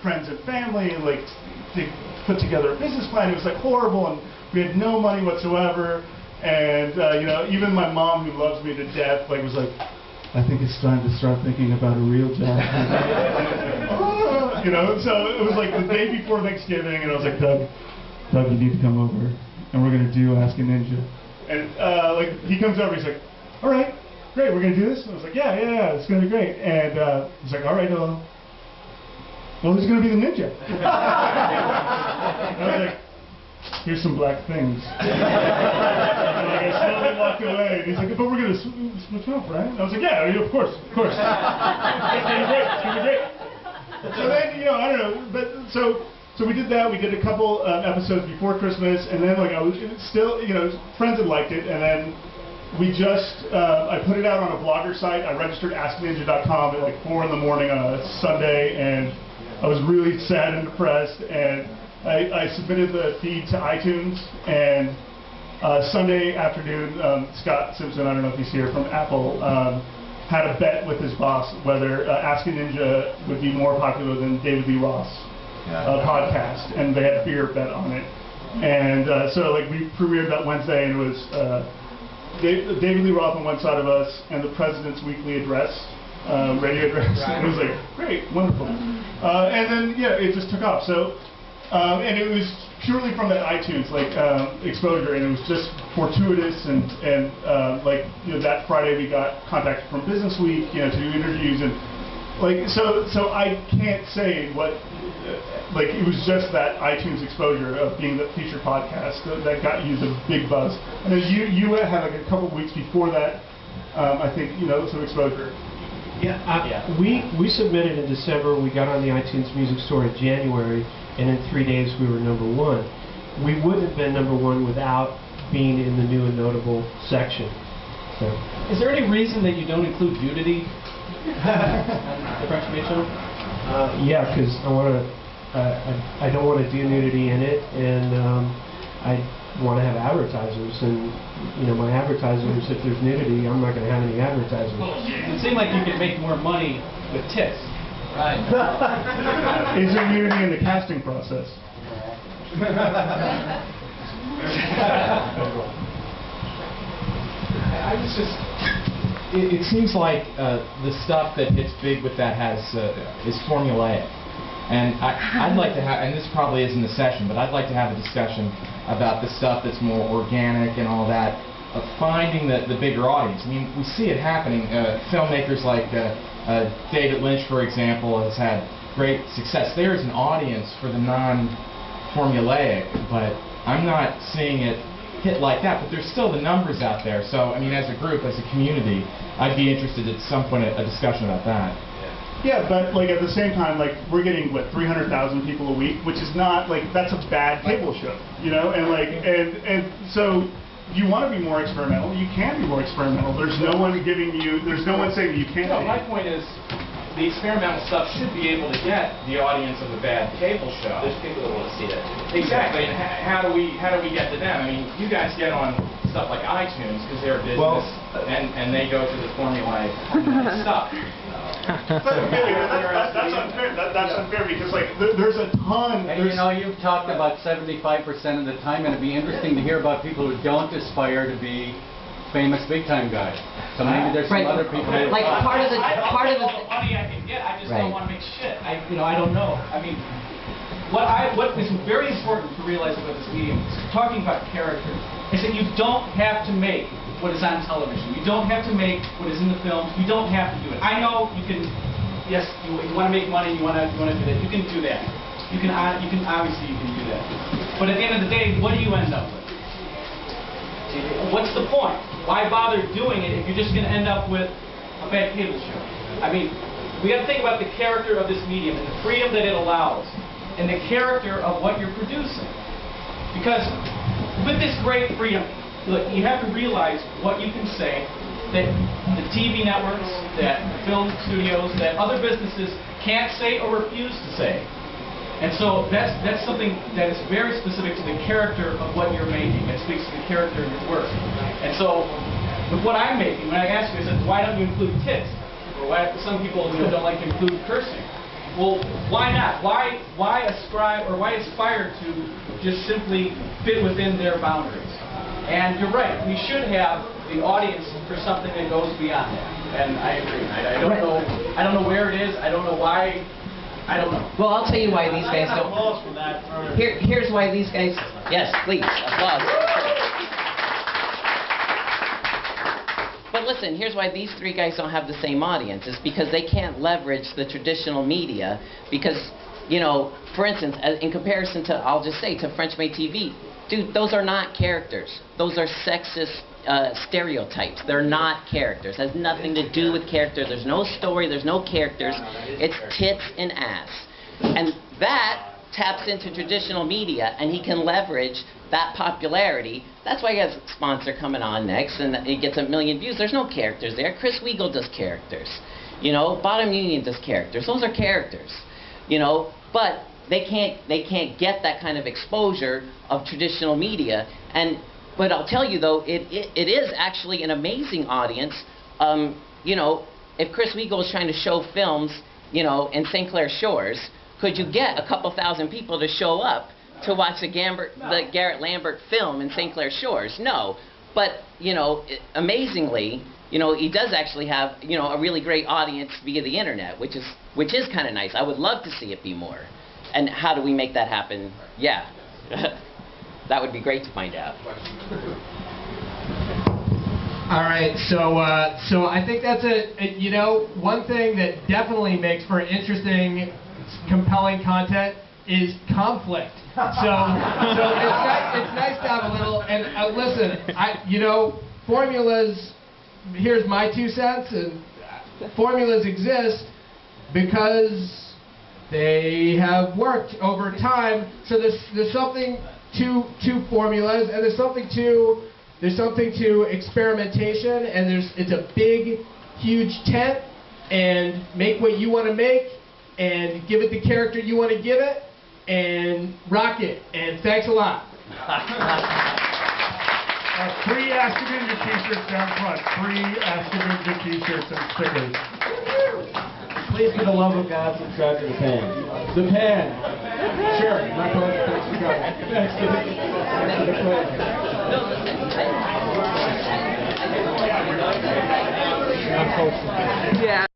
friends and family, like to put together a business plan. It was like horrible, and we had no money whatsoever. And you know, even my mom, who loves me to death, like was like, I think it's time to start thinking about a real job. You know, so it was like the day before Thanksgiving, and I was like, Doug, you need to come over, and we're gonna do Ask a Ninja. And like he comes over, he's like, all right, great, we're gonna do this. And I was like, yeah, it's gonna be great. And he's like, all right, well, who's gonna be the ninja? And I was like, here's some black things. And like, I slowly walked away. And he's like, but we're going to switch off, right? And I was like, yeah, of course. It's going to be great. It's going to be great. So then, you know, I don't know. But so we did that. We did a couple episodes before Christmas. And then, like, I was still, you know, friends had liked it. And then we just, I put it out on a Vlogger site. I registered AskNinja.com at like 4 in the morning on a Sunday. And I was really sad and depressed. And I submitted the feed to iTunes, and Sunday afternoon, Scott Simpson, I don't know if he's here, from Apple, had a bet with his boss whether Ask a Ninja would be more popular than David Lee Roth's podcast, and they had a beer bet on it. And so like we premiered that Wednesday, and it was David Lee Roth on one side of us, and the President's Weekly Address, radio address. Right. It was like, great, wonderful. And then, yeah, it just took off. So. And it was purely from that iTunes exposure, and it was just fortuitous, and like, you know, that Friday we got contacted from Business Week, you know, to do interviews, and like so I can't say what like it was just that iTunes exposure of being the featured podcast that got you the big buzz. And then you had like a couple of weeks before that, I think, you know, some exposure. Yeah, we submitted in December. We got on the iTunes Music Store in January, and in 3 days we were #1. We wouldn't have been #1 without being in the new and notable section. So. Is there any reason that you don't include nudity on the French Maid Show? Yeah, because I don't want to do nudity in it, and I want to have advertisers, and you know, my advertisers, if there's nudity, I'm not going to have any advertisers. It seemed like you could make more money with tits. Right. Is there nudity in the casting process? I was just. It seems like the stuff that gets big with that is formulaic, and I'd like to have, and this probably isn't a session, but I'd like to have a discussion about the stuff that's more organic and all that, of finding the bigger audience. I mean, we see it happening. Filmmakers like David Lynch, for example, has had great success. There's an audience for the non-formulaic, but I'm not seeing it hit like that. But there's still the numbers out there. So, I mean, as a group, as a community, I'd be interested at some point in a discussion about that. Yeah, but like at the same time, like we're getting what 300,000 people a week, which is not like that's a bad cable show, you know, and like and so you want to be more experimental. You can be more experimental. There's no one giving you. There's no one saying you can't. No, my point is, the experimental stuff should be able to get the audience of a bad cable show. There's people that want to see that. Exactly. And how do we get to them? I mean, you guys get on stuff like iTunes because they're a business, and they go to the formulaic stuff. But really, that's unfair. That's unfair because like there's a ton. And you know, you've talked about 75% of the time, and it'd be interesting to hear about people who don't aspire to be famous big time guys. So maybe there's some other people. Like part of the money I can get, I just don't want to make shit. I don't know. I mean, what is very important to realize about this medium is talking about character. Is that you don't have to make what is on television. You don't have to make what is in the films. You don't have to do it. I know you can. Yes, you want to make money. You want to do that. You can do that. You can obviously you can do that. But at the end of the day, what do you end up with? What's the point? Why bother doing it if you're just going to end up with a bad cable show? I mean, we got to think about the character of this medium and the freedom that it allows, and the character of what you're producing. Because with this great freedom, look, you have to realize what you can say that the TV networks, that film studios, that other businesses can't say or refuse to say. And so that's something that is very specific to the character of what you're making. It speaks to the character of your work. And so with what I'm making, when I ask you, I said, why don't you include tits? Or why some people don't like to include cursing. well, why not? Why ascribe or why aspire to just simply fit within their boundaries? And you're right, we should have the audience for something that goes beyond that. And I agree. I don't know where it is. I don't know why. I don't know. Well, I'll tell you why these guys don't. Here's why these guys. Yes, please, applause. But listen, here's why these three guys don't have the same audience. It's because they can't leverage the traditional media. Because, you know, for instance, in comparison to, I'll just say, to French-made TV, dude, those are not characters. Those are sexist stereotypes. They're not characters. It has nothing to do with characters. There's no story. There's no characters. It's tits and ass. And that taps into traditional media, and he can leverage that popularity. That's why he has a sponsor coming on next, and it gets 1 million views. There's no characters there. Chris Weigel does characters. You know, Bottom Union does characters. Those are characters. You know, but they can't get that kind of exposure of traditional media. But I'll tell you though, it is actually an amazing audience. You know, if Chris Weigel is trying to show films, you know, in St. Clair Shores, could you get a couple thousand people to show up to watch the Garrett Lambert film in St. Clair Shores? No. But, you know, amazingly, you know, he does actually have, you know, a really great audience via the internet, which is kind of nice. I would love to see it be more. And how do we make that happen? Yeah. That would be great to find out. All right, so I think that's you know, one thing that definitely makes for interesting, compelling content is conflict. So it's nice to have a little. And listen, you know, formulas. Here's my 2 cents. And formulas exist because they have worked over time. So there's something to formulas, and there's something to experimentation, and it's a big, huge tent, and make what you want to make, and give it the character you want to give it, and rock it. And thanks a lot. Free Ask a Ninja t-shirts down front. Free Ask a Ninja t-shirts and stickers. Please, for the love of God, subscribe to the Pan. The Pan. Sure. My pleasure. Thanks for coming. Thanks for the pleasure. I'm hopeful. Yeah.